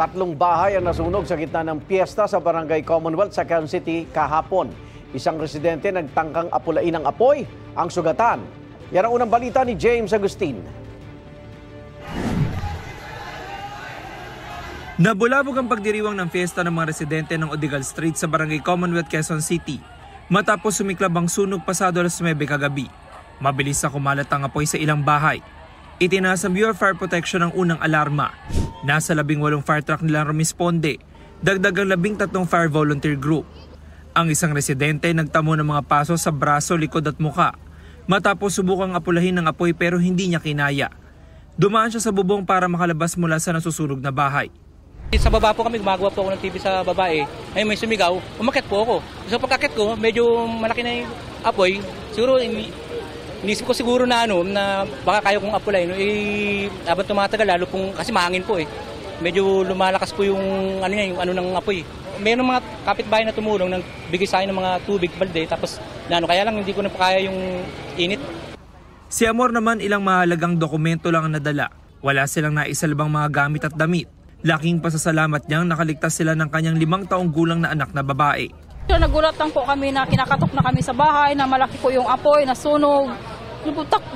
Tatlong bahay ang nasunog sa gitna ng piyesta sa Barangay Commonwealth sa Quezon City kahapon. Isang residente nagtangkang apulain ng apoy ang sugatan. Yan ang unang balita ni James Agustin. Nabulabog ang pagdiriwang ng fiesta ng mga residente ng Odigal Street sa Barangay Commonwealth, Quezon City matapos sumiklab ang sunog pasado alas 9 kagabi. Mabilis na kumalat ang apoy sa ilang bahay. Itinaas ng Bureau of Fire Protection ang unang alarma. Nasa 18 fire truck nilang rumisponde, dagdagang 13 fire volunteer group. Ang isang residente nagtamo ng mga paso sa braso, likod at muka matapos subukang apulahin ng apoy pero hindi niya kinaya. Dumaan siya sa bubong para makalabas mula sa nasusunog na bahay. Sa baba po kami, gumagawa po ako ng TV sa babae. Ay may sumigaw, umakyat po ako. So pagkakit ko, medyo malaki na yung apoy. Siguro inisip ko siguro na na baka kaya kong apulay. Habang tumatagal, lalo pong, kasi mahangin po medyo lumalakas po yung ng apoy. Mayroong mga kapitbahay na tumulong, nang bigay sa akin ng mga tubig, balde, tapos kaya lang hindi ko na kaya yung init. Si Amor naman ilang mahalagang dokumento lang ang nadala. Wala silang naisalbang mga gamit at damit. Laking pasasalamat niyang nakaligtas sila ng kanyang 5 taong gulang na anak na babae. Nagulat lang po kami na kinakatok na kami sa bahay, na malaki po yung apoy, nasunog.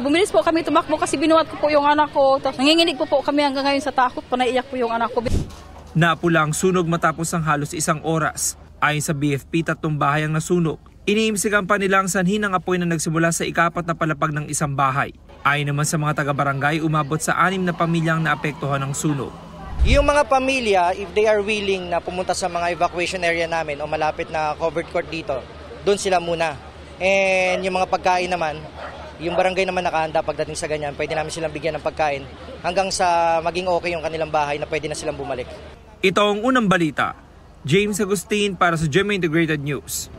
Bumilis po kami tumakbo kasi binuhat ko po yung anak ko. Tapos nanginginig po kami hanggang ngayon sa takot, panaiyak po yung anak ko. Napula ang sunog matapos ang halos 1 oras. Ayon sa BFP, 3 bahay ang nasunog. Iniimsikan pa nila ang sanhi ng apoy na nagsimula sa ika-4 na palapag ng isang bahay. Ayon naman sa mga taga-barangay, umabot sa 6 na pamilyang naapektuhan ng sunog. Yung mga pamilya, if they are willing na pumunta sa mga evacuation area namin o malapit na covered court dito, doon sila muna. And yung mga pagkain naman, yung barangay naman nakahanda pagdating sa ganyan, pwede namin silang bigyan ng pagkain hanggang sa maging okay yung kanilang bahay na pwede na silang bumalik. Ito ang unang balita. James Agustin para sa GMA Integrated News.